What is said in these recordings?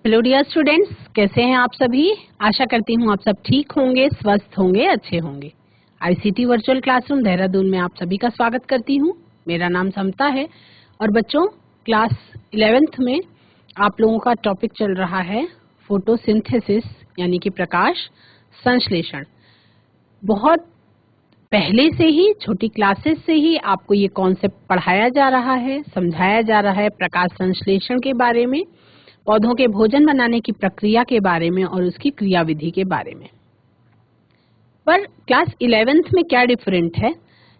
Hello dear students, कैसे हैं आप सभी। आशा करती हूँ आप सब ठीक होंगे, स्वस्थ होंगे, अच्छे होंगे। आईसीटी वर्चुअल क्लासरूम देहरादून में आप सभी का स्वागत करती हूँ। मेरा नाम समता है और बच्चों क्लास 11th में आप लोगों का टॉपिक चल रहा है फोटोसिंथेसिस यानी कि प्रकाश संश्लेषण। बहुत पहले से ही छोटी क्लासेस से ही आपको ये कॉन्सेप्ट पढ़ाया जा रहा है, समझाया जा रहा है प्रकाश संश्लेषण के बारे में, पौधों के भोजन बनाने की प्रक्रिया के बारे में और उसकी क्रियाविधि के बारे में। पर क्लास 11th में क्या डिफरेंट है,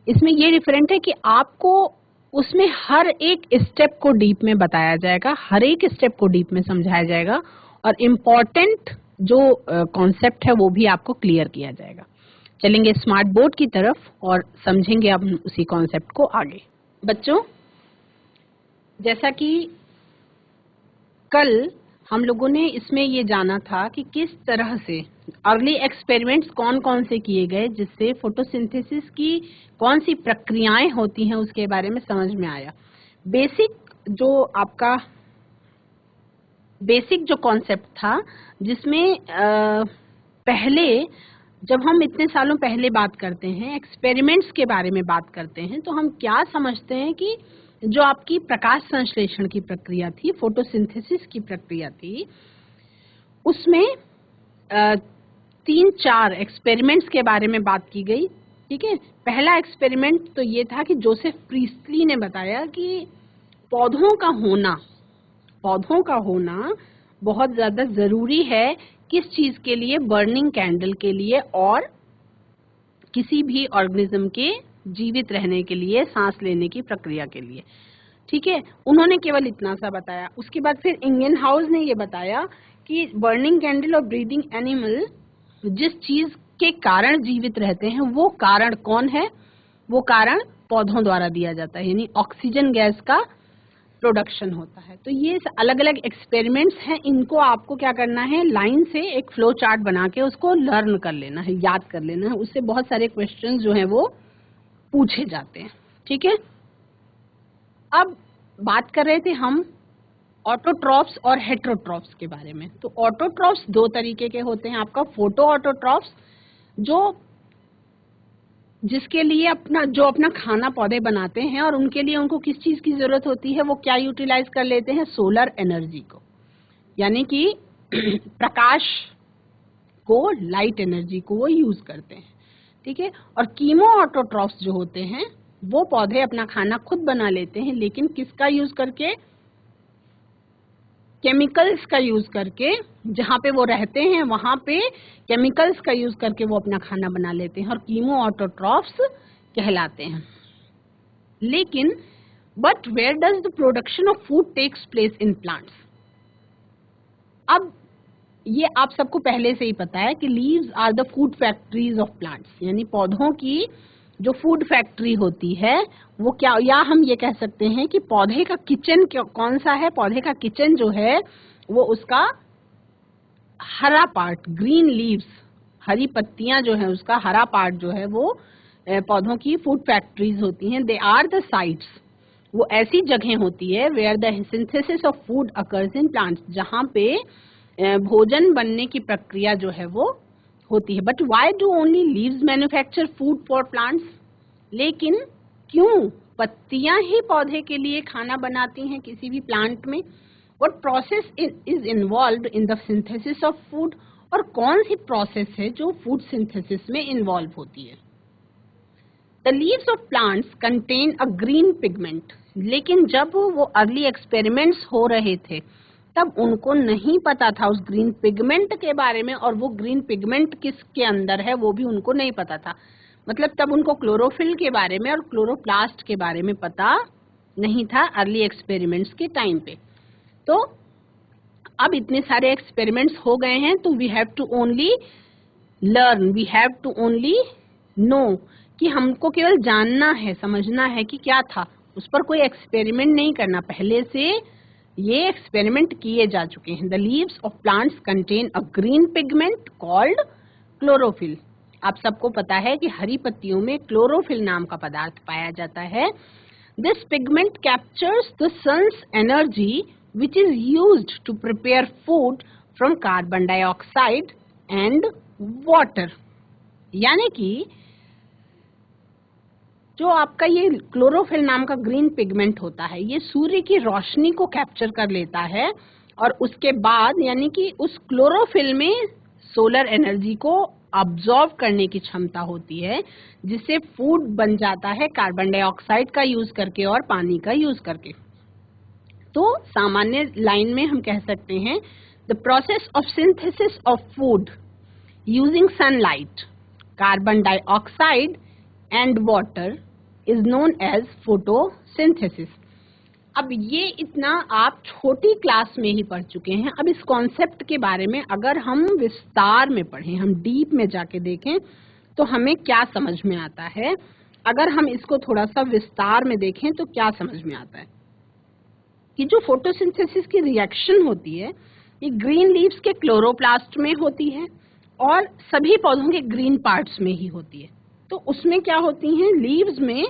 इसमें ये डिफरेंट है कि आपको उसमें हर एक स्टेप को डीप में बताया जाएगा, हर एक स्टेप को डीप में समझाया जाएगा और इम्पोर्टेंट जो कॉन्सेप्ट है वो भी आपको क्लियर किया जाएगा। चलेंगे स्मार्ट बोर्ड की तरफ और समझेंगे अब उसी कॉन्सेप्ट को आगे। बच्चों, जैसा कि कल हम लोगों ने इसमें ये जाना था कि किस तरह से अर्ली एक्सपेरिमेंट्स कौन कौन से किए गए जिससे फोटोसिंथेसिस की कौन सी प्रक्रियाएं होती हैं उसके बारे में समझ में आया। बेसिक जो कॉन्सेप्ट था जिसमें पहले जब हम इतने सालों पहले बात करते हैं, एक्सपेरिमेंट्स के बारे में बात करते हैं, तो हम क्या समझते हैं कि जो आपकी प्रकाश संश्लेषण की प्रक्रिया थी, फोटोसिंथेसिस की प्रक्रिया थी, उसमें 3-4 एक्सपेरिमेंट्स के बारे में बात की गई। ठीक है, पहला एक्सपेरिमेंट तो ये था कि जोसेफ प्रीस्टली ने बताया कि पौधों का होना बहुत ज्यादा जरूरी है। किस चीज के लिए? बर्निंग कैंडल के लिए और किसी भी ऑर्गेनिज्म के जीवित रहने के लिए, सांस लेने की प्रक्रिया के लिए। ठीक है, उन्होंने केवल इतना सा बताया। उसके बाद फिर इंगेनहाउस ने ये बताया कि बर्निंग कैंडल और ब्रीदिंग एनिमल जिस चीज के कारण जीवित रहते हैं वो कारण कौन है? वो कारण पौधों द्वारा दिया जाता है, यानी ऑक्सीजन गैस का प्रोडक्शन होता है। तो ये अलग अलग एक्सपेरिमेंट्स हैं, इनको आपको क्या करना है, लाइन से एक फ्लो चार्ट बना के उसको लर्न कर लेना है, याद कर लेना है। उससे बहुत सारे क्वेश्चंस जो हैं वो पूछे जाते हैं। ठीक है, अब बात कर रहे थे हम ऑटोट्रॉफ्स और हेटेरोट्रॉफ्स के बारे में। तो ऑटोट्रॉफ्स दो तरीके के होते हैं। आपका फोटो ऑटोट्रॉफ्स जिसके लिए अपना खाना पौधे बनाते हैं और उनके लिए उनको किस चीज की जरूरत होती है, वो क्या यूटिलाइज कर लेते हैं? सोलर एनर्जी को, यानी कि प्रकाश को, लाइट एनर्जी को वो यूज करते हैं। ठीक है, और कीमो ऑटोट्रॉफ्स जो होते हैं वो पौधे अपना खाना खुद बना लेते हैं, लेकिन किसका यूज करके? केमिकल्स का यूज करके। जहाँ पे वो रहते हैं वहां पे केमिकल्स का यूज करके वो अपना खाना बना लेते हैं और कीमो ऑटोट्रॉफ्स कहलाते हैं। लेकिन but where does the production of food takes place in plants? अब ये आप सबको पहले से ही पता है कि leaves are the food factories of plants, यानी पौधों की जो फूड फैक्ट्री होती है वो क्या, या हम ये कह सकते हैं कि पौधे का किचन कौन सा है? पौधे का किचन जो है वो उसका हरा पार्ट, ग्रीन लीव्स, हरी पत्तियां जो है, उसका हरा पार्ट जो है वो पौधों की फूड फैक्ट्रीज होती हैं। दे आर द साइट्स, वो ऐसी जगह होती है where the synthesis of food occurs in plants, जहाँ पे भोजन बनने की प्रक्रिया जो है वो होती है। But why do only leaves manufacture food for plants? लेकिन क्यों पत्तियां ही पौधे के लिए खाना बनाती हैं किसी भी प्लांट में? What process is involved in the synthesis of food? और कौन सी प्रोसेस है जो फूड सिंथेसिस में इन्वॉल्व होती है? The leaves of plants contain a green pigment. लेकिन जब वो अर्ली एक्सपेरिमेंट्स हो रहे थे तब उनको नहीं पता था उस ग्रीन पिगमेंट के बारे में, और वो ग्रीन पिगमेंट किसके अंदर है वो भी उनको नहीं पता था। मतलब तब उनको क्लोरोफिल के बारे में और क्लोरोप्लास्ट के बारे में पता नहीं था अर्ली एक्सपेरिमेंट्स के टाइम पे। तो अब इतने सारे एक्सपेरिमेंट्स हो गए हैं तो we have to only learn, we have to only know, कि हमको केवल जानना है, समझना है कि क्या था, उस पर कोई एक्सपेरिमेंट नहीं करना। पहले से ये एक्सपेरिमेंट किए जा चुके हैं। The leaves of plants contain a green pigment called chlorophyll. आप सबको पता है कि हरी पत्तियों में क्लोरोफिल नाम का पदार्थ पाया जाता है। This pigment captures the sun's energy which is used to prepare food from carbon dioxide and water. यानी कि जो आपका ये क्लोरोफिल नाम का ग्रीन पिगमेंट होता है, ये सूर्य की रोशनी को कैप्चर कर लेता है और उसके बाद यानी कि उस क्लोरोफिल में सोलर एनर्जी को अब्सॉर्ब करने की क्षमता होती है, जिससे फूड बन जाता है कार्बन डाइऑक्साइड का यूज करके और पानी का यूज करके। तो सामान्य लाइन में हम कह सकते हैं the process of synthesis of food using sunlight, carbon dioxide and water is known as photosynthesis. अब ये इतना आप छोटी क्लास में ही पढ़ चुके हैं। अब इस कॉन्सेप्ट के बारे में अगर हम विस्तार में पढ़ें, हम डीप में जाके देखें तो हमें क्या समझ में आता है। अगर हम इसको थोड़ा सा विस्तार में देखें तो क्या समझ में आता है कि जो फोटोसिंथेसिस की रिएक्शन होती है ये ग्रीन लीव्स के क्लोरोप्लास्ट में होती है और सभी पौधों के ग्रीन पार्ट्स में ही होती है। तो उसमें क्या होती हैं, लीव्स में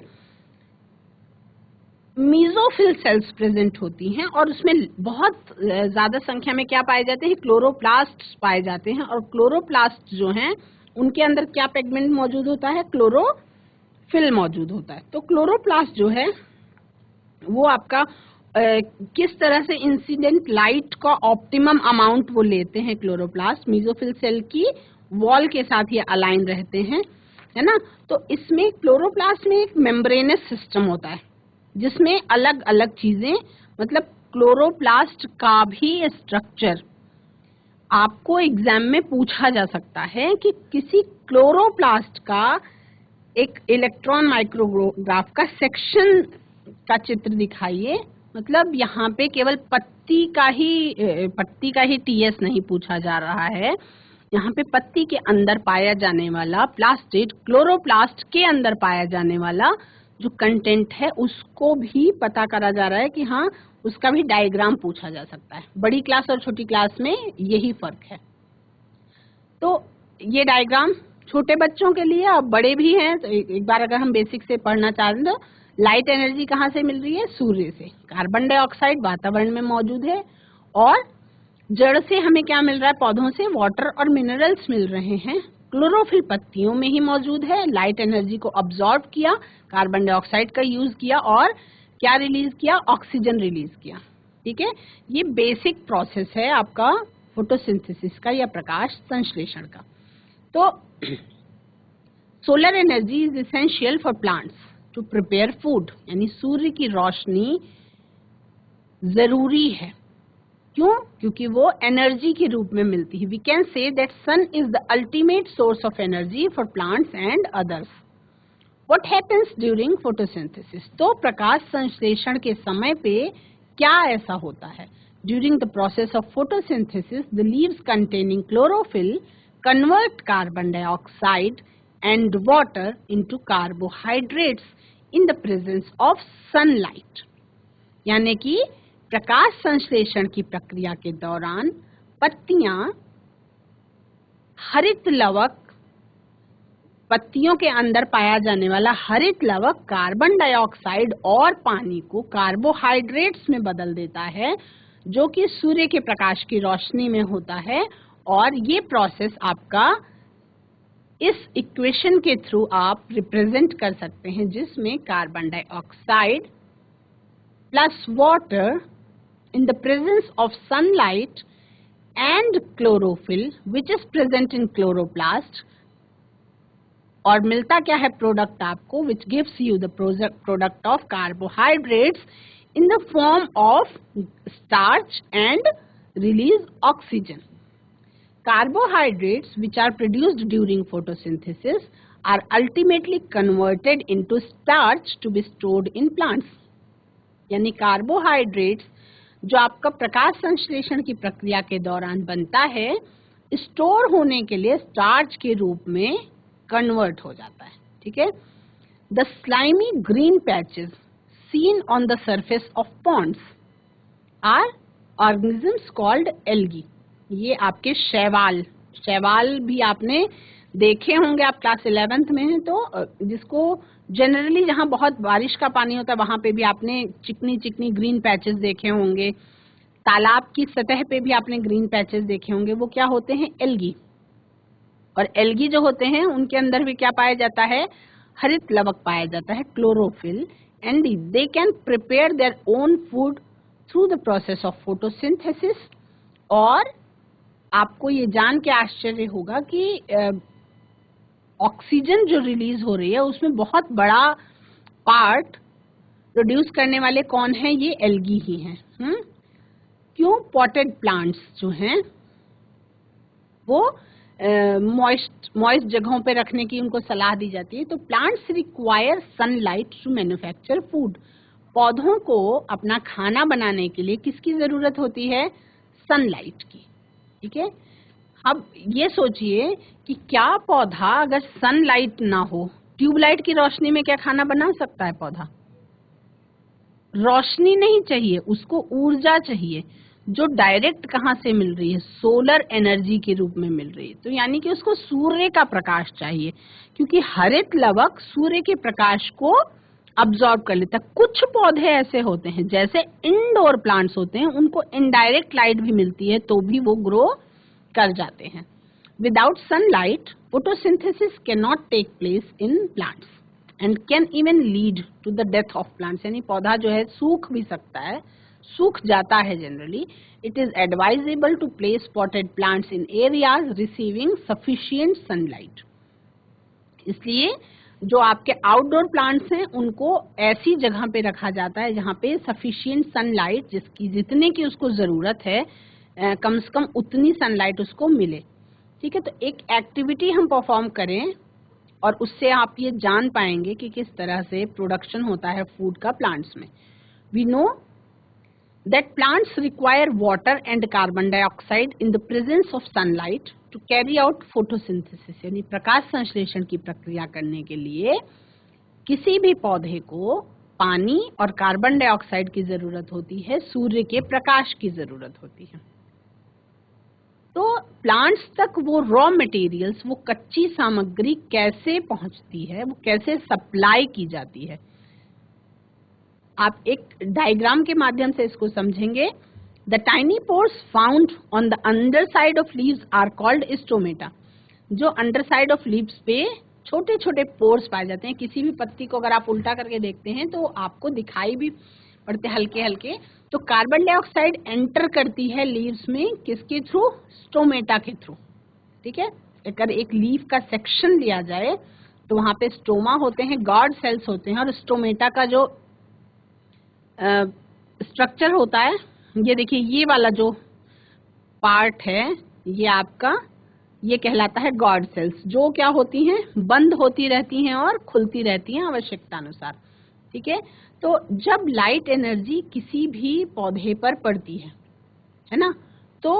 मीजोफिल सेल्स प्रेजेंट होती हैं और उसमें बहुत ज्यादा संख्या में क्या पाए जाते हैं, क्लोरोप्लास्ट पाए जाते हैं। और क्लोरोप्लास्ट जो हैं उनके अंदर क्या पिगमेंट मौजूद होता है, क्लोरोफिल मौजूद होता है। तो क्लोरोप्लास्ट जो है वो आपका किस तरह से इंसिडेंट लाइट का ऑप्टिमम अमाउंट वो लेते हैं, क्लोरोप्लास्ट मीजोफिल सेल की वॉल के साथ ये अलाइन रहते हैं, है ना। तो इसमें क्लोरोप्लास्ट में एक मेम्ब्रेनस सिस्टम होता है जिसमें अलग अलग चीजें, मतलब क्लोरोप्लास्ट का भी स्ट्रक्चर आपको एग्जाम में पूछा जा सकता है कि किसी क्लोरोप्लास्ट का एक इलेक्ट्रॉन माइक्रोग्राफ का सेक्शन का चित्र दिखाइए। मतलब यहाँ पे केवल पत्ती का ही टीएस नहीं पूछा जा रहा है, यहाँ पे पत्ती के अंदर पाया जाने वाला प्लास्टिड, क्लोरोप्लास्ट के अंदर पाया जाने वाला जो कंटेंट है उसको भी पता करा जा रहा है कि हाँ उसका भी डायग्राम पूछा जा सकता है। बड़ी क्लास और छोटी क्लास में यही फर्क है। तो ये डायग्राम छोटे बच्चों के लिए, अब बड़े भी हैं तो एक बार अगर हम बेसिक से पढ़ना चाहें तो लाइट एनर्जी कहाँ से मिल रही है, सूर्य से। कार्बन डाइऑक्साइड वातावरण में मौजूद है और जड़ से हमें क्या मिल रहा है, पौधों से वाटर और मिनरल्स मिल रहे हैं। क्लोरोफिल पत्तियों में ही मौजूद है। लाइट एनर्जी को अब्सॉर्ब किया, कार्बन डाइऑक्साइड का यूज किया और क्या रिलीज किया, ऑक्सीजन रिलीज किया। ठीक है, ये बेसिक प्रोसेस है आपका फोटोसिंथेसिस का या प्रकाश संश्लेषण का। तो solar energy is essential for plants to prepare food, यानी सूर्य की रोशनी जरूरी है। क्यों? क्योंकि वो एनर्जी के रूप में मिलती है। We can say that sun is the ultimate source of energy for plants and others. What happens during photosynthesis? तो प्रकाश संश्लेषण के समय पे क्या ऐसा होता है? During the process of photosynthesis the leaves containing chlorophyll convert carbon dioxide and water into carbohydrates in the presence of sunlight. यानी कि प्रकाश संश्लेषण की प्रक्रिया के दौरान पत्तियां हरित लवक, पत्तियों के अंदर पाया जाने वाला हरित लवक कार्बन डाइऑक्साइड और पानी को कार्बोहाइड्रेट्स में बदल देता है, जो कि सूर्य के प्रकाश की रोशनी में होता है। और ये प्रोसेस आपका इस इक्वेशन के थ्रू आप रिप्रेजेंट कर सकते हैं, जिसमें carbon dioxide plus water in the presence of sunlight and chlorophyll which is present in chloroplast, और मिलता क्या है प्रोडक्ट आपको, which gives you the product of carbohydrates in the form of starch and release oxygen. Carbohydrates which are produced during photosynthesis are ultimately converted into starch to be stored in plants. यानी carbohydrates जो आपका प्रकाश संश्लेषण की प्रक्रिया के दौरान बनता है, स्टोर होने के लिए स्टार्च के रूप में कन्वर्ट हो जाता है। ठीक है, the slimy green patches seen on the surface of ponds are organisms called algae. ये आपके शैवाल भी आपने देखे होंगे, आप क्लास 11th में हैं तो, जिसको जनरली जहाँ बहुत बारिश का पानी होता है वहां पे भी आपने चिकनी चिकनी ग्रीन पैचेस देखे होंगे। तालाब की सतह पे भी आपने ग्रीन पैचेस देखे होंगे, वो क्या होते हैं? एल्गी। और एल्गी जो होते हैं उनके अंदर भी क्या पाया जाता है? हरित लवक पाया जाता है, chlorophyll, and they can prepare their own food through the process of photosynthesis. और आपको ये जान के आश्चर्य होगा कि ऑक्सीजन जो रिलीज हो रही है उसमें बहुत बड़ा पार्ट प्रोड्यूस करने वाले कौन है? ये एल्गी ही हैं। क्यों? पॉटेड प्लांट्स जो हैं वो मॉइस्ट जगहों पे रखने की उनको सलाह दी जाती है। तो plants require sunlight to manufacture food. पौधों को अपना खाना बनाने के लिए किसकी जरूरत होती है? सनलाइट की। ठीक है, अब ये सोचिए कि क्या पौधा अगर सनलाइट ना हो, ट्यूबलाइट की रोशनी में क्या खाना बना सकता है पौधा? रोशनी नहीं चाहिए उसको, ऊर्जा चाहिए, जो डायरेक्ट कहाँ से मिल रही है? सोलर एनर्जी के रूप में मिल रही है। तो यानी कि उसको सूर्य का प्रकाश चाहिए, क्योंकि हरित लवक सूर्य के प्रकाश को अब्सॉर्ब कर लेता है। कुछ पौधे ऐसे होते हैं जैसे इंडोर प्लांट्स होते हैं, उनको इनडायरेक्ट लाइट भी मिलती है तो भी वो ग्रो कर जाते हैं। Without sunlight photosynthesis can not take place in plants and can even lead to the death of plants. यानी पौधा जो है सूख भी सकता है, सूख जाता है generally. It is advisable to place potted plants in areas receiving sufficient sunlight. इसलिए जो आपके आउटडोर प्लांट्स हैं उनको ऐसी जगह पे रखा जाता है जहाँ पे सफिशिएंट सनलाइट, जिसकी जितने की उसको जरूरत है, कम से कम उतनी सनलाइट उसको मिले। ठीक है, तो एक एक्टिविटी हम परफॉर्म करें और उससे आप ये जान पाएंगे कि किस तरह से प्रोडक्शन होता है फूड का प्लांट्स में। We know that plants require water and carbon dioxide in the presence of sunlight to carry out photosynthesis। यानी प्रकाश संश्लेषण की प्रक्रिया करने के लिए किसी भी पौधे को पानी और कार्बन डाइऑक्साइड की जरूरत होती है, सूर्य के प्रकाश की जरूरत होती है। तो प्लांट्स तक वो रॉ मटेरियल्स, वो कच्ची सामग्री कैसे पहुंचती है, वो कैसे सप्लाई की जाती है, आप एक डायग्राम के माध्यम से इसको समझेंगे। The tiny pores found on the under side of leaves are called stomata. जो अंडर साइड ऑफ लीव्स पे छोटे छोटे पोर्स पाए जाते हैं। किसी भी पत्ती को अगर आप उल्टा करके देखते हैं तो आपको दिखाई भी पड़ते हल्के हल्के। तो कार्बन डाइऑक्साइड एंटर करती है लीव्स में, किसके थ्रू? स्टोमेटा के थ्रू। ठीक है, अगर एक लीफ का सेक्शन लिया जाए तो वहां पे स्टोमा होते हैं, गार्ड सेल्स होते हैं, और स्टोमेटा का जो स्ट्रक्चर होता है, ये देखिए, ये वाला जो पार्ट है ये आपका, ये कहलाता है गार्ड सेल्स, जो क्या होती हैं? बंद होती रहती हैं और खुलती रहती हैं आवश्यकता अनुसार। ठीक है, तो जब लाइट एनर्जी किसी भी पौधे पर पड़ती है ना, तो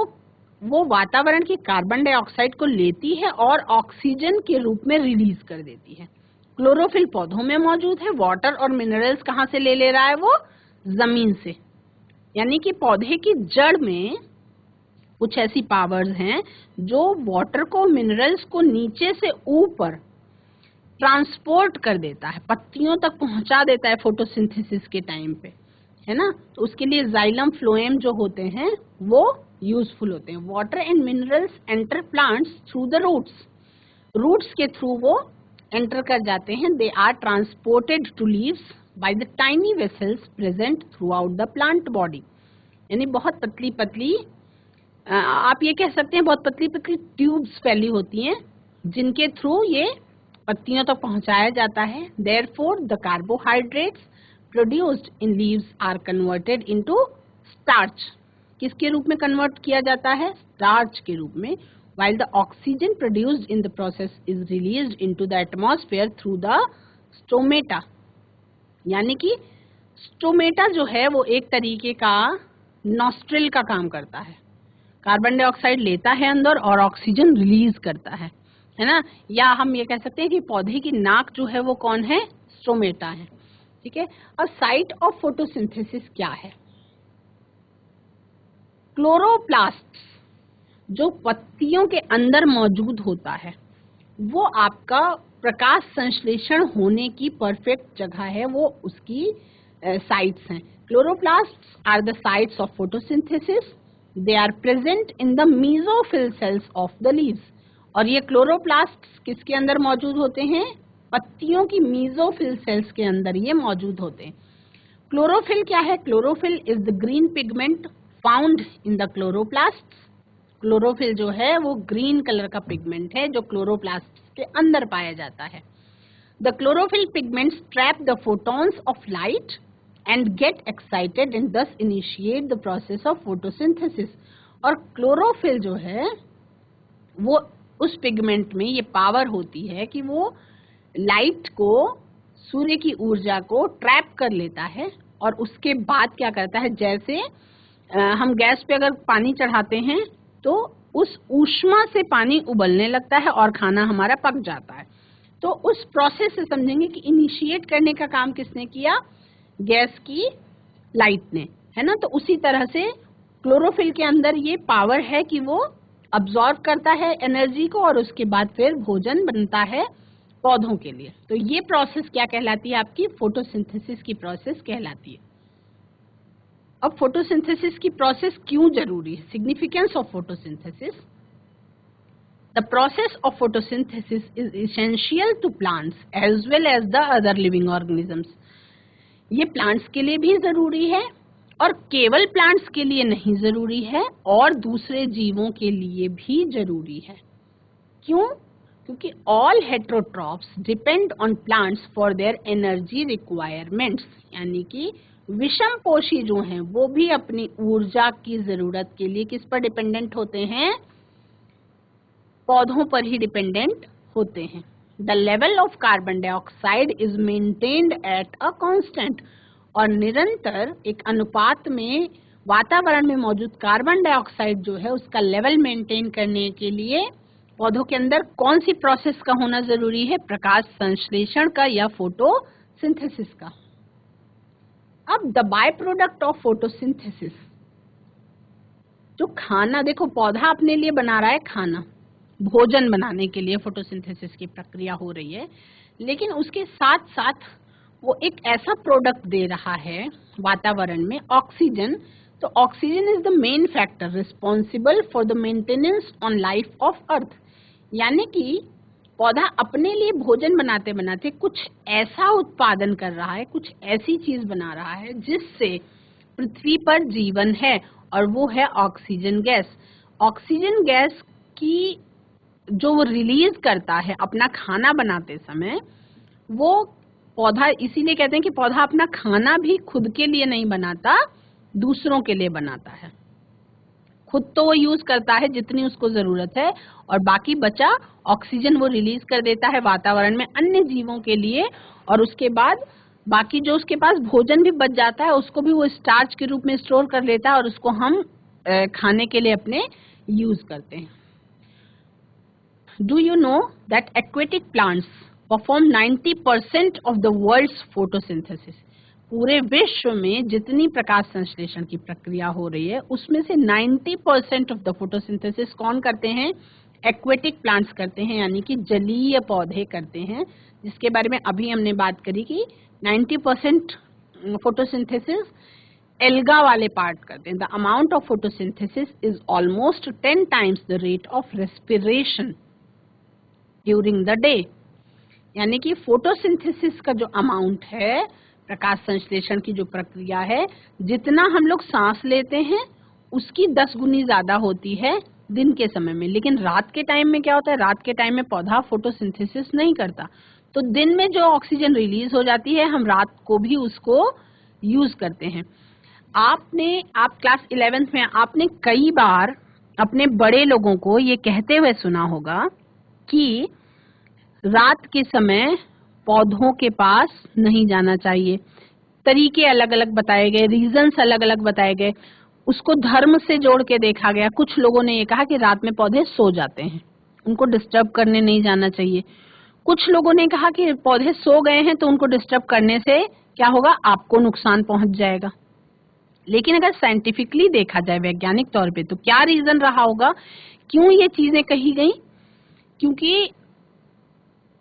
वो वातावरण के कार्बन डाइऑक्साइड को लेती है और ऑक्सीजन के रूप में रिलीज कर देती है। क्लोरोफिल पौधों में मौजूद है। वाटर और मिनरल्स कहाँ से ले रहा है? वो जमीन से। यानी कि पौधे की जड़ में कुछ ऐसी पावर्स हैं जो वाटर को, मिनरल्स को नीचे से ऊपर ट्रांसपोर्ट कर देता है, पत्तियों तक पहुंचा देता है फोटोसिंथेसिस के टाइम पे, है ना। तो उसके लिए जाइलम फ्लोएम जो होते हैं वो यूजफुल होते हैं। Water and minerals enter plants through the roots. Roots के थ्रू वो एंटर कर जाते हैं। They are transported to leaves by the tiny vessels present throughout the plant body। यानी बहुत पतली पतली, आप ये कह सकते हैं बहुत पतली पतली ट्यूब्स फैली होती हैं जिनके थ्रू ये पत्तियों तक पहुंचाया जाता है। Therefore the carbohydrates produced in leaves are converted into starch। किसके रूप में कन्वर्ट किया जाता है? स्टार्च के रूप में। While the oxygen produced in the process is released into the atmosphere through the stomata। यानी कि स्टोमेटा जो है वो एक तरीके का नॉस्ट्रिल का काम करता है। कार्बन डाइऑक्साइड लेता है अंदर और ऑक्सीजन रिलीज करता है ना। या हम ये कह सकते हैं कि पौधे की नाक जो है वो कौन है? स्टोमेटा है। ठीक है, और साइट ऑफ फोटोसिंथेसिस क्या है? क्लोरोप्लास्ट जो पत्तियों के अंदर मौजूद होता है वो आपका प्रकाश संश्लेषण होने की परफेक्ट जगह है। वो उसकी साइट्स हैं। Chloroplasts are the sites of photosynthesis, they are present in the mesophyll cells of the leaves. और ये क्लोरोप्लास्ट्स किसके अंदर मौजूद होते हैं? पत्तियों की मेसोफिल सेल्स के अंदर ये मौजूद होते हैं। क्लोरोफिल क्या है? Chlorophyll is the green pigment found in the chloroplasts. Chlorophyll जो है वो ग्रीन कलर का पिगमेंट है जो क्लोरोप्लास्ट के अंदर पाया जाता है। The chlorophyll pigments trap the photons of light and get excited and thus initiate the process of photosynthesis. और क्लोरोफिल जो है वो उस पिगमेंट में ये पावर होती है कि वो लाइट को, सूर्य की ऊर्जा को ट्रैप कर लेता है और उसके बाद क्या करता है, जैसे हम गैस पे अगर पानी चढ़ाते हैं तो उस ऊष्मा से पानी उबलने लगता है और खाना हमारा पक जाता है। तो उस प्रोसेस से समझेंगे कि इनिशिएट करने का काम किसने किया? गैस की लाइट ने, है ना। तो उसी तरह से क्लोरोफिल के अंदर ये पावर है कि वो अब्सॉर्ब करता है एनर्जी को और उसके बाद फिर भोजन बनता है पौधों के लिए। तो ये प्रोसेस क्या कहलाती है? आपकी फोटोसिंथेसिस की प्रोसेस कहलाती है। अब फोटोसिंथेसिस की प्रोसेस क्यों जरूरी है? Significance of photosynthesis. The process of photosynthesis is essential to plants as well as the other living organisms. ये प्लांट्स के लिए भी जरूरी है और केवल प्लांट्स के लिए नहीं जरूरी है, और दूसरे जीवों के लिए भी जरूरी है। क्यों? क्योंकि all heterotrophs depend on plants for their energy requirements. यानी कि विषम पोषी जो हैं वो भी अपनी ऊर्जा की जरूरत के लिए किस पर डिपेंडेंट होते हैं? पौधों पर ही डिपेंडेंट होते हैं। The level of carbon dioxide is maintained at a constant. और निरंतर एक अनुपात में वातावरण में मौजूद कार्बन डाइऑक्साइड जो है उसका लेवल मेंटेन करने के लिए पौधों के अंदर कौन सी प्रोसेस का होना जरूरी है? प्रकाश संश्लेषण का या फोटोसिंथेसिस का। अब the by product of photosynthesis, जो खाना, देखो पौधा अपने लिए बना रहा है खाना, भोजन बनाने के लिए फोटोसिंथेसिस की प्रक्रिया हो रही है, लेकिन उसके साथ साथ वो एक ऐसा प्रोडक्ट दे रहा है वातावरण में, ऑक्सीजन। तो oxygen is the main factor responsible for the maintenance on life of earth. यानी कि पौधा अपने लिए भोजन बनाते बनाते कुछ ऐसा उत्पादन कर रहा है, कुछ ऐसी चीज बना रहा है जिससे पृथ्वी पर जीवन है, और वो है ऑक्सीजन गैस। ऑक्सीजन गैस की जो वो रिलीज करता है अपना खाना बनाते समय, वो पौधा, इसीलिए कहते हैं कि पौधा अपना खाना भी खुद के लिए नहीं बनाता, दूसरों के लिए बनाता है। खुद तो वो यूज करता है जितनी उसको जरूरत है, और बाकी बचा ऑक्सीजन वो रिलीज कर देता है वातावरण में अन्य जीवों के लिए, और उसके बाद बाकी जो उसके पास भोजन भी बच जाता है उसको भी वो स्टार्च के रूप में स्टोर कर लेता है और उसको हम खाने के लिए अपने यूज करते हैं। Do you know that aquatic plants perform 90% of the world's photosynthesis? पूरे विश्व में जितनी प्रकाश संश्लेषण की प्रक्रिया हो रही है उसमें से 90% ऑफ द फोटोसिंथेसिस कौन करते हैं? एक्वेटिक प्लांट्स करते हैं, यानी कि जलीय पौधे करते हैं, जिसके बारे में अभी हमने बात करी कि 90% फोटोसिंथेसिस एल्गा वाले पार्ट करते हैं। The amount of photosynthesis is almost 10 times the rate of respiration during the day. यानी कि फोटोसिंथेसिस का जो अमाउंट है, प्रकाश संश्लेषण की जो प्रक्रिया है, जितना हम लोग सांस लेते हैं उसकी 10 गुनी ज्यादा होती है दिन के समय में। लेकिन रात के टाइम में क्या होता है? रात के टाइम में पौधा फोटोसिंथेसिस नहीं करता, तो दिन में जो ऑक्सीजन रिलीज हो जाती है हम रात को भी उसको यूज करते हैं। आप क्लास 11th में आपने कई बार अपने बड़े लोगों को ये कहते हुए सुना होगा कि रात के समय पौधों के पास नहीं जाना चाहिए। तरीके अलग अलग बताए गए, रीजंस अलग अलग बताए गए, उसको धर्म से जोड़ के देखा गया। कुछ लोगों ने ये कहा कि रात में पौधे सो जाते हैं, उनको डिस्टर्ब करने नहीं जाना चाहिए। कुछ लोगों ने कहा कि पौधे सो गए हैं तो उनको डिस्टर्ब करने से क्या होगा? आपको नुकसान पहुंच जाएगा। लेकिन अगर साइंटिफिकली देखा जाए, वैज्ञानिक तौर पे, तो क्या रीजन रहा होगा क्यों ये चीजें कही गई? क्योंकि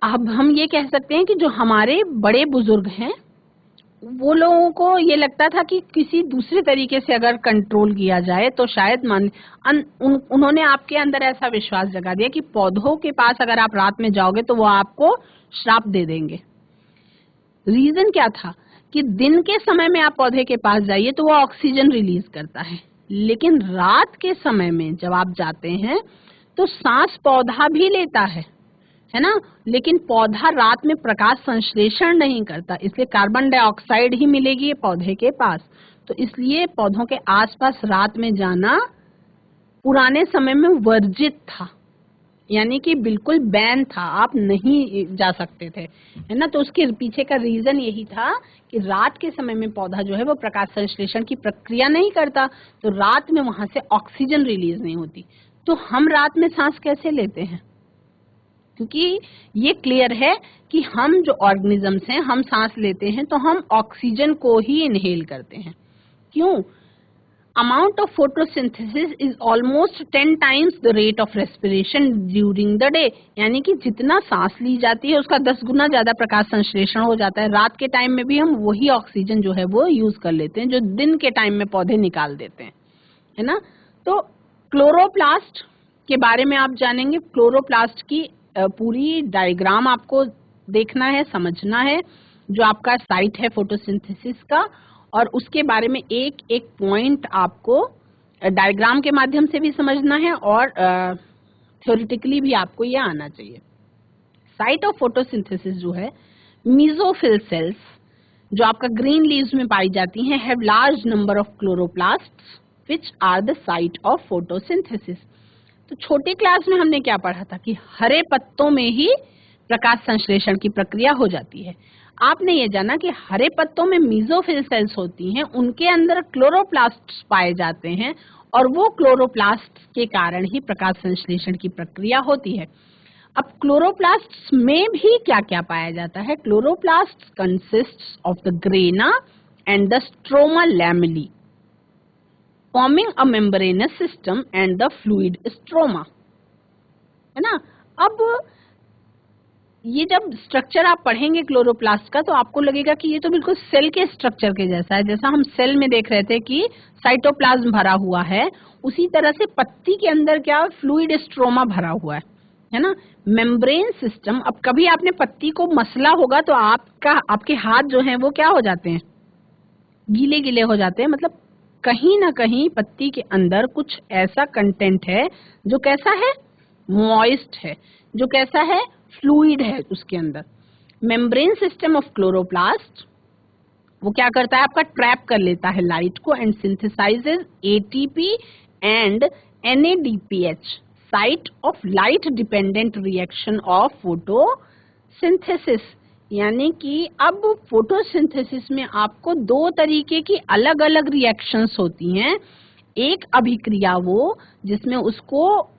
अब हम ये कह सकते हैं कि जो हमारे बड़े बुजुर्ग हैं वो लोगों को ये लगता था कि किसी दूसरे तरीके से अगर कंट्रोल किया जाए तो शायद उन्होंने आपके अंदर ऐसा विश्वास जगा दिया कि पौधों के पास अगर आप रात में जाओगे तो वो आपको श्राप दे देंगे। रीजन क्या था कि दिन के समय में आप पौधे के पास जाइए तो वो ऑक्सीजन रिलीज करता है, लेकिन रात के समय में जब आप जाते हैं तो सांस पौधा भी लेता है ना, लेकिन पौधा रात में प्रकाश संश्लेषण नहीं करता, इसलिए कार्बन डाइऑक्साइड ही मिलेगी पौधे के पास। तो इसलिए पौधों के आसपास रात में जाना पुराने समय में वर्जित था, यानी कि बिल्कुल बैन था, आप नहीं जा सकते थे, है ना। तो उसके पीछे का रीजन यही था कि रात के समय में पौधा जो है वो प्रकाश संश्लेषण की प्रक्रिया नहीं करता, तो रात में वहां से ऑक्सीजन रिलीज नहीं होती। तो हम रात में सांस कैसे लेते हैं? क्योंकि ये क्लियर है कि हम जो ऑर्गेनिजम्स हैं, हम सांस लेते हैं तो हम ऑक्सीजन को ही इनहेल करते हैं। क्यों? Amount of photosynthesis is almost 10 times the rate of respiration during the day, यानी कि जितना सांस ली जाती है उसका 10 गुना ज्यादा प्रकाश संश्लेषण हो जाता है। रात के टाइम में भी हम वही ऑक्सीजन जो है वो यूज कर लेते हैं जो दिन के टाइम में पौधे निकाल देते हैं, है ना। तो क्लोरोप्लास्ट के बारे में आप जानेंगे। क्लोरोप्लास्ट की पूरी डायग्राम आपको देखना है, समझना है, जो आपका साइट है फोटोसिंथेसिस का, और उसके बारे में एक एक पॉइंट आपको डायग्राम के माध्यम से भी समझना है और थ्योरेटिकली भी आपको ये आना चाहिए। साइट ऑफ फोटोसिंथेसिस जो है, मीजोफिल सेल्स जो आपका ग्रीन लीव्स में पाई जाती हैं, have large number of chloroplasts which are the site of photosynthesis. तो छोटी क्लास में हमने क्या पढ़ा था कि हरे पत्तों में ही प्रकाश संश्लेषण की प्रक्रिया हो जाती है। आपने ये जाना कि हरे पत्तों में मीजोफिल सेल्स होती हैं, उनके अंदर क्लोरोप्लास्ट्स पाए जाते हैं और वो क्लोरोप्लास्ट्स के कारण ही प्रकाश संश्लेषण की प्रक्रिया होती है। अब क्लोरोप्लास्ट्स में भी क्या क्या पाया जाता है? Chloroplasts consists of the grana and the stroma lamellae forming a membranes system and the fluid stroma, है ना। अब ये जब स्ट्रक्चर आप पढ़ेंगे क्लोरोप्लास्ट का तो आपको लगेगा कि ये तो बिल्कुल सेल के स्ट्रक्चर के जैसा है। जैसा हम सेल में देख रहे थे कि साइटोप्लाज्म भरा हुआ है, उसी तरह से पत्ती के अंदर क्या फ्लूइड स्ट्रोमा भरा हुआ है ना। मेम्ब्रेन सिस्टम, अब कभी आपने पत्ती को मसला होगा तो आपके हाथ जो हैं वो क्या हो जाते हैं? गीले गीले हो जाते हैं, मतलब कहीं ना कहीं पत्ती के अंदर कुछ ऐसा कंटेंट है जो कैसा है? मॉइस्ट है, जो कैसा है? फ्लूइड है उसके अंदर। मेम्ब्रेन सिस्टम ऑफ क्लोरोप्लास्ट वो क्या करता है? आपका ट्रैप कर लेता है लाइट को and सिंथेसाइजेज ATP and NADPH, site of light dependent reaction of photosynthesis. यानी कि अब फोटोसिंथेसिस में आपको दो तरीके की अलग अलग रिएक्शंस होती हैं। एक अभिक्रिया वो जिसमें उसको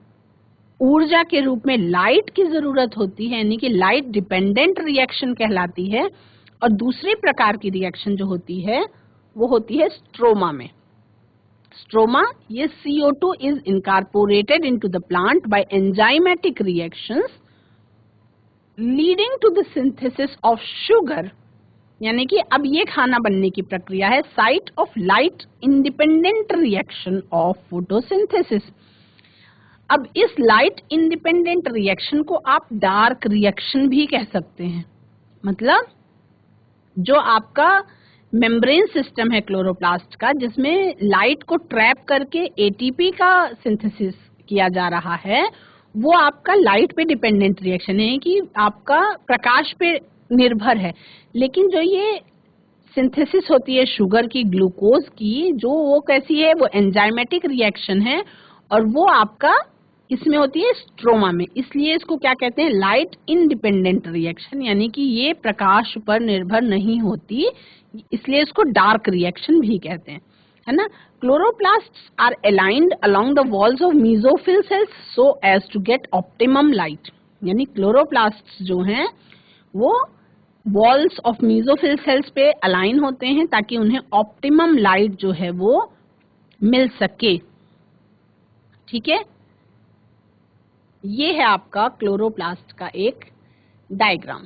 ऊर्जा के रूप में लाइट की जरूरत होती है, यानी कि लाइट डिपेंडेंट रिएक्शन कहलाती है, और दूसरी प्रकार की रिएक्शन जो होती है वो होती है स्ट्रोमा में। स्ट्रोमा, ये CO2 is incorporated into the plant by enzymatic reactions leading to the synthesis of sugar, यानी कि अब ये खाना बनने की प्रक्रिया है, site of light independent reaction of photosynthesis. अब इस लाइट इंडिपेंडेंट रिएक्शन को आप डार्क रिएक्शन भी कह सकते हैं। मतलब जो आपका मेम्ब्रेन सिस्टम है क्लोरोप्लास्ट का, जिसमें लाइट को ट्रैप करके एटीपी का सिंथेसिस किया जा रहा है, वो आपका लाइट पे डिपेंडेंट रिएक्शन है कि आपका प्रकाश पे निर्भर है। लेकिन जो ये सिंथेसिस होती है शुगर की, ग्लूकोज की, जो वो कैसी है? वो एंजाइमेटिक रिएक्शन है, और वो आपका इसमें होती है स्ट्रोमा में। इसलिए इसको क्या कहते हैं? लाइट इंडिपेंडेंट रिएक्शन, यानी कि ये प्रकाश पर निर्भर नहीं होती, इसलिए इसको डार्क रिएक्शन भी कहते हैं, है ना। Chloroplasts are aligned along the walls of mesophyll cells so as to get optimum light, यानी क्लोरोप्लास्ट्स जो हैं वो वॉल्स ऑफ मेसोफिल सेल्स पे अलाइन होते हैं ताकि उन्हें ऑप्टिमम लाइट जो है वो मिल सके। ठीक है, ये है आपका क्लोरोप्लास्ट का एक डायग्राम।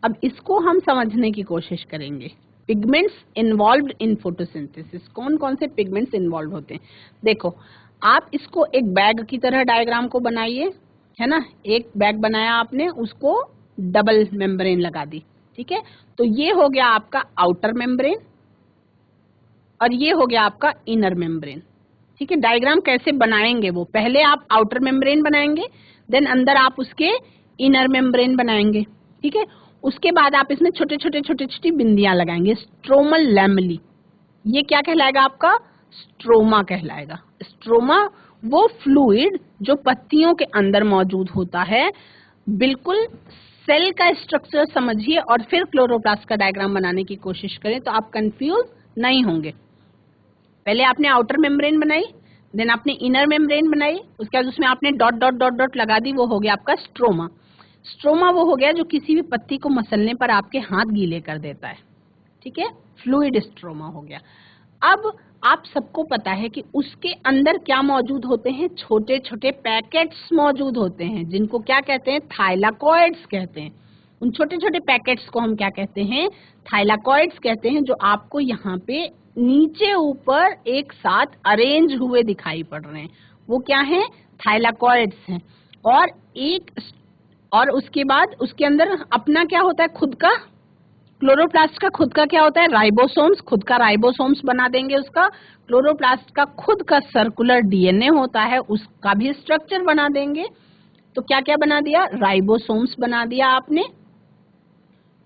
अब इसको हम समझने की कोशिश करेंगे। पिगमेंट्स इन्वॉल्व्ड इन फोटोसिंथेसिस, कौन कौन से पिगमेंट्स इन्वॉल्व होते हैं। देखो, आप इसको एक बैग की तरह डायग्राम को बनाइए, है ना। एक बैग बनाया आपने, उसको डबल मेम्ब्रेन लगा दी, ठीक है। तो ये हो गया आपका आउटर मेम्ब्रेन और ये हो गया आपका इनर मेम्ब्रेन, ठीक है। डायग्राम कैसे बनाएंगे, वो पहले आप आउटर मेम्ब्रेन बनाएंगे, देन अंदर आप उसके इनर मेम्ब्रेन बनाएंगे, ठीक है। उसके बाद आप इसमें छोटे छोटे छोटे छोटी बिंदियां लगाएंगे, स्ट्रोमल लैमेली। ये क्या कहलाएगा आपका, स्ट्रोमा कहलाएगा। स्ट्रोमा वो फ्लूइड जो पत्तियों के अंदर मौजूद होता है। बिल्कुल सेल का स्ट्रक्चर समझिए और फिर क्लोरोप्लास्ट का डायग्राम बनाने की कोशिश करें तो आप कंफ्यूज नहीं होंगे। पहले आपने आउटर मेम्ब्रेन बनाई, देन आपने इनर मेम्ब्रेन बनाई, उसके बाद उसमें आपने डॉट डॉट डॉट डॉट लगा दी, वो हो गया आपका स्ट्रोमा। स्ट्रोमा वो हो गया जो किसी भी पत्ती को मसलने पर आपके हाथ गीले कर देता है, ठीक है, फ्लूइड स्ट्रोमा हो गया। अब आप सबको पता है कि उसके अंदर क्या मौजूद होते हैं, छोटे छोटे पैकेट्स मौजूद होते हैं जिनको क्या कहते हैं, थाइलाकॉइड्स कहते हैं। उन छोटे छोटे पैकेट्स को हम क्या कहते हैं, थाइलाकॉइड्स कहते हैं, जो आपको यहाँ पे नीचे ऊपर एक साथ अरेंज हुए दिखाई पड़ रहे हैं, वो क्या है, थाइलाकॉइड्स हैं। और उसके बाद उसके अंदर अपना क्या होता है, खुद का, क्लोरोप्लास्ट का खुद का क्या होता है, राइबोसोम्स, खुद का राइबोसोम्स बना देंगे उसका। क्लोरोप्लास्ट का खुद का सर्कुलर डीएनए होता है, उसका भी स्ट्रक्चर बना देंगे। तो क्या क्या बना दिया, राइबोसोम्स बना दिया आपने।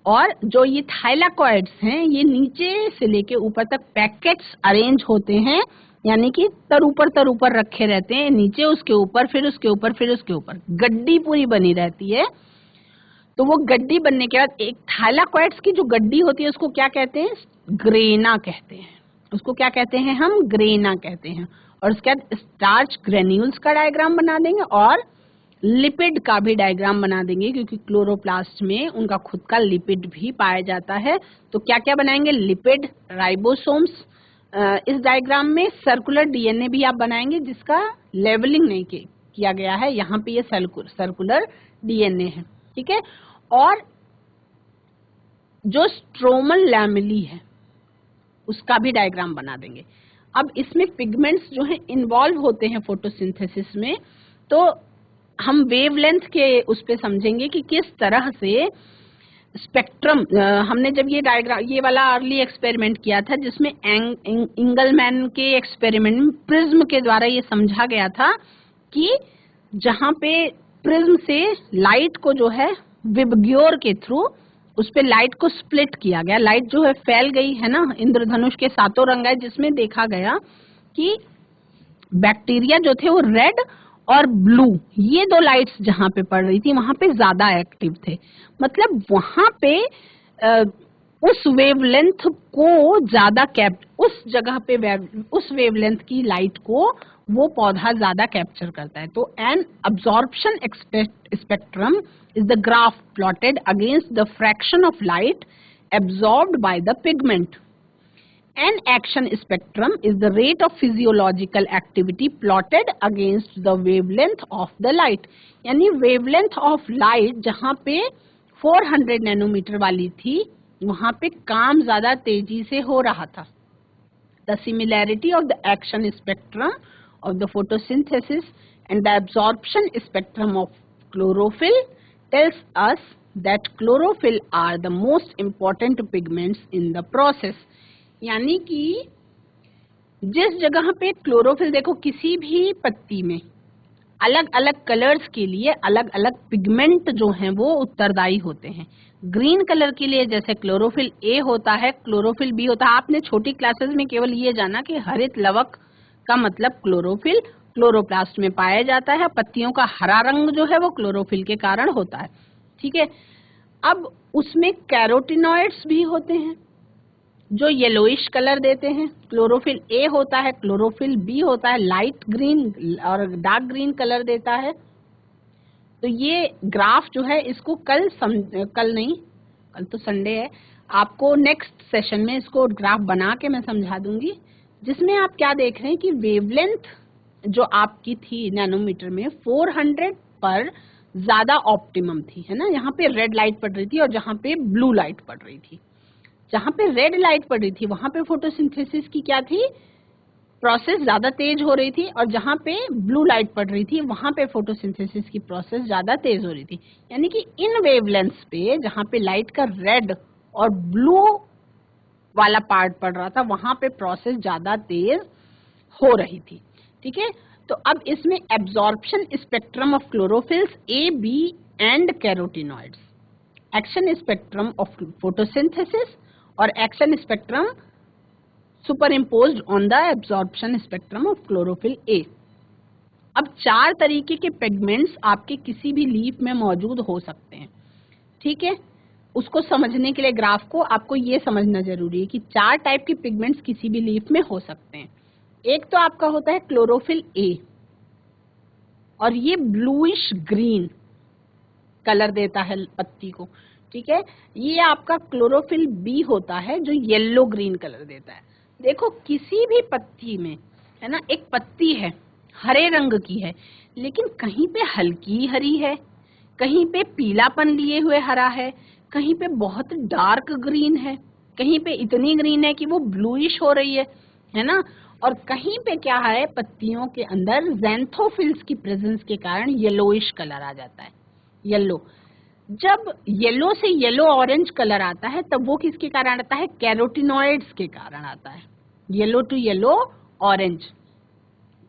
और जो ये थाइलाकॉइड्स हैं, ये नीचे से लेके ऊपर तक पैकेट्स अरेंज होते हैं, यानी कि तर ऊपर रखे रहते हैं, नीचे उसके ऊपर, फिर उसके ऊपर, फिर उसके ऊपर गड्डी पूरी बनी रहती है। तो वो गड्डी बनने के बाद एक थाइलाकॉइड्स की जो गड्डी होती है उसको क्या कहते हैं, ग्रेना कहते हैं। उसको क्या कहते हैं हम, ग्रेना कहते हैं। और उसके बाद स्टार्च ग्रेन्यूल्स का डायग्राम बना देंगे और लिपिड का भी डायग्राम बना देंगे, क्योंकि क्लोरोप्लास्ट में उनका खुद का लिपिड भी पाया जाता है। तो क्या क्या बनाएंगे, लिपिड, राइबोसोम्स। इस डायग्राम में सर्कुलर डीएनए भी आप बनाएंगे जिसका लेवलिंग नहीं किया गया है, यहाँ पे ये सर्कुलर डीएनए है, ठीक है। और जो स्ट्रोमल लैमेली है उसका भी डायग्राम बना देंगे। अब इसमें पिगमेंट्स जो हैं इन्वॉल्व होते हैं फोटोसिंथेसिस में, तो हम वेवलेंथ के उस पे समझेंगे कि किस तरह से स्पेक्ट्रम, हमने जब ये डायग्राम, ये वाला अर्ली एक्सपेरिमेंट किया था जिसमें इंगलमैन के एक्सपेरिमेंट में प्रिज्म के द्वारा ये समझा गया था कि जहाँ पे प्रिज्म से लाइट को जो है विबग्योर के थ्रू उस पे लाइट को स्प्लिट किया गया, लाइट जो है फैल गई है ना, इंद्रधनुष के सातों रंग है, जिसमें देखा गया कि बैक्टीरिया जो थे वो रेड और ब्लू, ये दो लाइट्स जहाँ पे पड़ रही थी वहां पे ज्यादा एक्टिव थे। मतलब वहां पे उस वेवलेंथ को ज्यादा उस जगह पे उस वेवलेंथ की लाइट को वो पौधा ज्यादा कैप्चर करता है। तो an absorption spectrum is the graph plotted against the fraction of light absorbed by the pigment. An action spectrum is the rate of physiological activity plotted against the wavelength of the light. यानी wavelength of light जहाँ पे 400 nanometre वाली थी वहाँ पे काम ज्यादा तेजी से हो रहा था। The similarity of the action spectrum of the photosynthesis and the absorption spectrum of chlorophyll tells us that chlorophyll are the most important pigments in the process. यानी कि जिस जगह पे क्लोरोफिल, देखो किसी भी पत्ती में अलग अलग कलर्स के लिए अलग अलग पिगमेंट जो हैं वो उत्तरदायी होते हैं। ग्रीन कलर के लिए जैसे क्लोरोफिल ए होता है, क्लोरोफिल बी होता है। आपने छोटी क्लासेस में केवल ये जाना कि हरित लवक का मतलब क्लोरोफिल क्लोरोप्लास्ट में पाया जाता है, पत्तियों का हरा रंग जो है वो क्लोरोफिल के कारण होता है, ठीक है। अब उसमें कैरोटिनॉइड्स भी होते हैं जो येलोइश कलर देते हैं। क्लोरोफिल ए होता है, क्लोरोफिल बी होता है, लाइट ग्रीन और डार्क ग्रीन कलर देता है। तो ये ग्राफ जो है इसको कल तो संडे है, आपको नेक्स्ट सेशन में इसको ग्राफ बना के मैं समझा दूंगी, जिसमें आप क्या देख रहे हैं कि वेवलेंथ जो आपकी थी नैनोमीटर में 400 पर ज्यादा ऑप्टिमम थी, है ना। यहाँ पे रेड लाइट पड़ रही थी और जहाँ पे ब्लू लाइट पड़ रही थी, जहाँ पे रेड लाइट पड़ रही थी वहां पे फोटोसिंथेसिस की क्या थी, प्रोसेस ज्यादा तेज हो रही थी, और जहाँ पे ब्लू लाइट पड़ रही थी वहां पे फोटोसिंथेसिस की प्रोसेस ज्यादा तेज हो रही थी। यानी कि इन वेवलेंथ्स पे जहाँ पे लाइट का रेड और ब्लू वाला पार्ट पड़ रहा था वहां पे प्रोसेस ज्यादा तेज हो रही थी। ठीक है, तो अब इसमें absorption spectrum of chlorophylls A, B and carotenoids, action spectrum of photosynthesis और action spectrum superimposed on the absorption spectrum of chlorophyll A. अब 4 तरीके के पिगमेंट्स आपके किसी भी लीफ में मौजूद हो सकते हैं। ठीक है, उसको समझने के लिए ग्राफ को आपको ये समझना जरूरी है कि 4 टाइप के पिगमेंट्स किसी भी लीफ में हो सकते हैं। एक तो आपका होता है क्लोरोफिल ए, और ये ब्लूइश ग्रीन कलर देता है पत्ती को। ठीक है, ये आपका क्लोरोफिल बी होता है जो येलो ग्रीन कलर देता है। देखो किसी भी पत्ती में, है ना, एक पत्ती है हरे रंग की है, लेकिन कहीं पे हल्की हरी है, कहीं पे पीलापन लिए हुए हरा है, कहीं पे बहुत डार्क ग्रीन है, कहीं पे इतनी ग्रीन है कि वो ब्लूइश हो रही है ना, और कहीं पे क्या है, पत्तियों के अंदर ज़ैंथोफिल्स की प्रेजेंस के कारण येलोइश कलर आ जाता है। येलो, जब येलो से येलो ऑरेंज कलर आता है तब वो किसके कारण आता है, कैरोटीनॉइड्स के कारण आता है, येलो टू येलो ऑरेंज।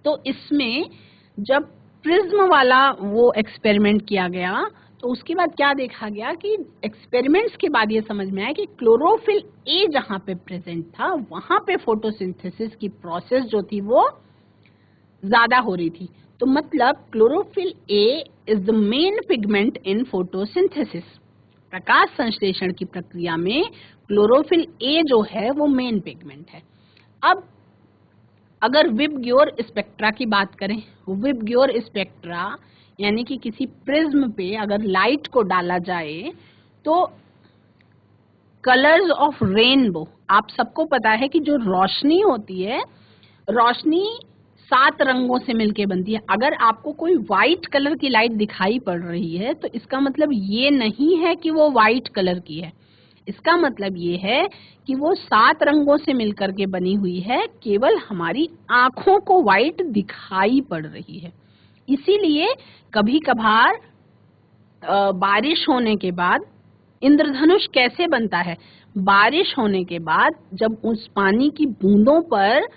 तो इसमें जब प्रिज्म वाला वो एक्सपेरिमेंट किया गया तो उसके बाद क्या देखा गया कि एक्सपेरिमेंट्स के बाद ये समझ में आया कि क्लोरोफिल ए जहां पे प्रेजेंट था वहां पे फोटोसिंथेसिस की प्रोसेस जो थी वो ज्यादा हो रही थी। तो मतलब chlorophyll A is the main pigment in photosynthesis. प्रकाश संश्लेषण की प्रक्रिया में क्लोरोफिल ए जो है वो मेन पिगमेंट है। अब अगर विबग्योर स्पेक्ट्रा की बात करें, विबग्योर स्पेक्ट्रा यानी कि किसी प्रिज्म पे अगर लाइट को डाला जाए तो कलर्स ऑफ रेनबो, आप सबको पता है कि जो रोशनी होती है, रोशनी 7 रंगों से मिलके बनती है। अगर आपको कोई व्हाइट कलर की लाइट दिखाई पड़ रही है तो इसका मतलब ये नहीं है कि वो व्हाइट कलर की है, इसका मतलब ये है कि वो 7 रंगों से मिलकर के बनी हुई है, केवल हमारी आंखों को व्हाइट दिखाई पड़ रही है। इसीलिए कभी कभार बारिश होने के बाद इंद्रधनुष कैसे बनता है, बारिश होने के बाद जब उस पानी की बूंदों पर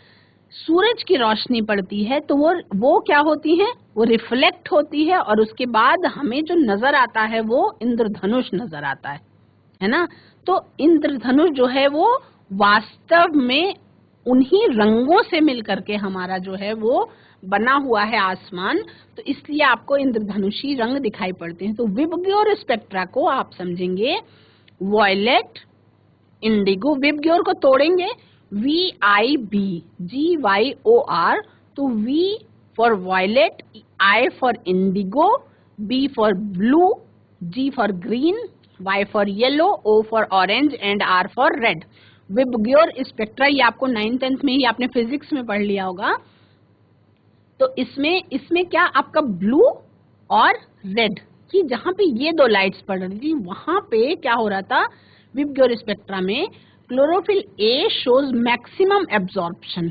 सूरज की रोशनी पड़ती है तो वो क्या होती है, वो रिफ्लेक्ट होती है और उसके बाद हमें जो नजर आता है वो इंद्रधनुष नजर आता है ना। तो इंद्रधनुष जो है वो वास्तव में उन्हीं रंगों से मिलकर के हमारा जो है वो बना हुआ है आसमान, तो इसलिए आपको इंद्रधनुषी रंग दिखाई पड़ते हैं। तो विबग्योर स्पेक्ट्रा को आप समझेंगे वॉयलेट, इंडिगो, विबग्योर को तोड़ेंगे VIBGYOR, तो V for violet, I for indigo, B for blue, G for green, Y for yellow, O for orange and R for red. VIBGYOR spectra ये आपको 9th 10th में ही आपने फिजिक्स में पढ़ लिया होगा। तो इसमें क्या आपका ब्लू और रेड की जहां पे ये 2 लाइट्स पड़ रही थी वहां पे क्या हो रहा था, विबग्योर स्पेक्ट्रा में chlorophyll A shows maximum absorption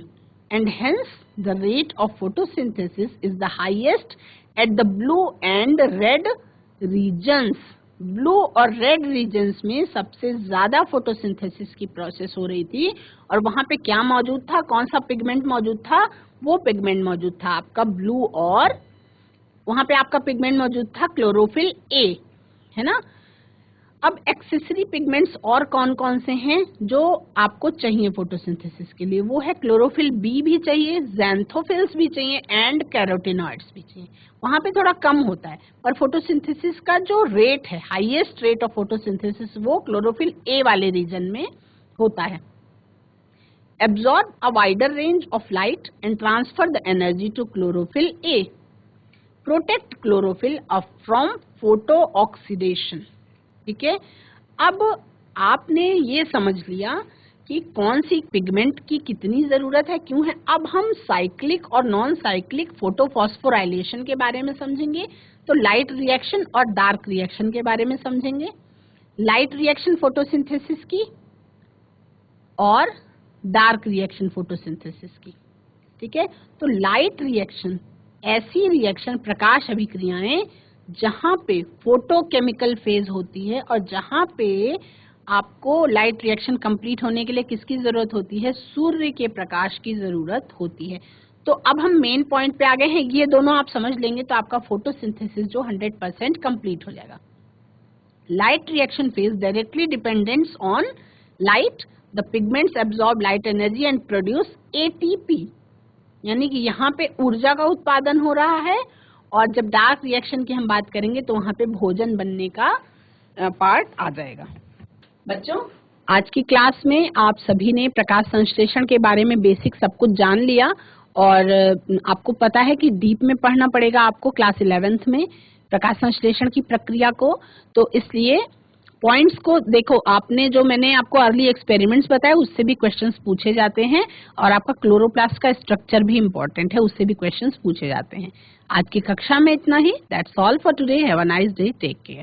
and hence the rate of photosynthesis is the highest at the blue and red regions. Blue और रेड रीजन्स में सबसे ज्यादा फोटोसिंथेसिस की प्रोसेस हो रही थी और वहां पे क्या मौजूद था, कौन सा पिगमेंट मौजूद था, वो पिगमेंट मौजूद था आपका ब्लू, और वहां पे आपका पिगमेंट मौजूद था क्लोरोफिल ए, है ना। अब एक्सेसरी पिगमेंट्स और कौन कौन से हैं जो आपको चाहिए फोटोसिंथेसिस के लिए, वो है क्लोरोफिल बी भी चाहिए, ज़ैंथोफिल्स भी चाहिए एंड कैरोटीनॉइड्स भी चाहिए। वहां पे थोड़ा कम होता है पर फोटोसिंथेसिस का जो रेट है, हाईएस्ट रेट ऑफ फोटोसिंथेसिस, वो क्लोरोफिल ए वाले रीजन में होता है। Absorb a wider range of light and transfer the energy to chlorophyll A, protect chlorophyll from photo oxidation. ठीक है, अब आपने ये समझ लिया कि कौन सी पिगमेंट की कितनी जरूरत है, क्यों है। अब हम साइक्लिक और नॉन साइक्लिक फोटोफॉस्फोराइलेशन के बारे में समझेंगे। तो लाइट रिएक्शन और डार्क रिएक्शन के बारे में समझेंगे। लाइट रिएक्शन फोटोसिंथेसिस की और डार्क रिएक्शन फोटोसिंथेसिस की, ठीक है। तो लाइट रिएक्शन ऐसी रिएक्शन, प्रकाश अभिक्रियाएं जहां पे फोटोकेमिकल फेज होती है और जहां पे आपको लाइट रिएक्शन कंप्लीट होने के लिए किसकी जरूरत होती है, सूर्य के प्रकाश की जरूरत होती है। तो अब हम मेन पॉइंट पे आ गए हैं, ये दोनों आप समझ लेंगे तो आपका फोटोसिंथेसिस जो 100% कंप्लीट हो जाएगा। Light reaction phase directly depends on light. The pigments absorb light energy and produce ATP. यानी कि यहाँ पे ऊर्जा का उत्पादन हो रहा है, और जब डार्क रिएक्शन की हम बात करेंगे तो वहाँ पे भोजन बनने का पार्ट आ जाएगा। बच्चों, आज की क्लास में आप सभी ने प्रकाश संश्लेषण के बारे में बेसिक सब कुछ जान लिया, और आपको पता है कि डीप में पढ़ना पड़ेगा आपको क्लास 11th में प्रकाश संश्लेषण की प्रक्रिया को। तो इसलिए पॉइंट्स को देखो, आपने जो मैंने आपको अर्ली एक्सपेरिमेंट्स बताए उससे भी क्वेश्चंस पूछे जाते हैं, और आपका क्लोरोप्लास्ट का स्ट्रक्चर भी इम्पोर्टेंट है, उससे भी क्वेश्चंस पूछे जाते हैं। आज की कक्षा में इतना ही। That's all for today. Have a nice day. Take care.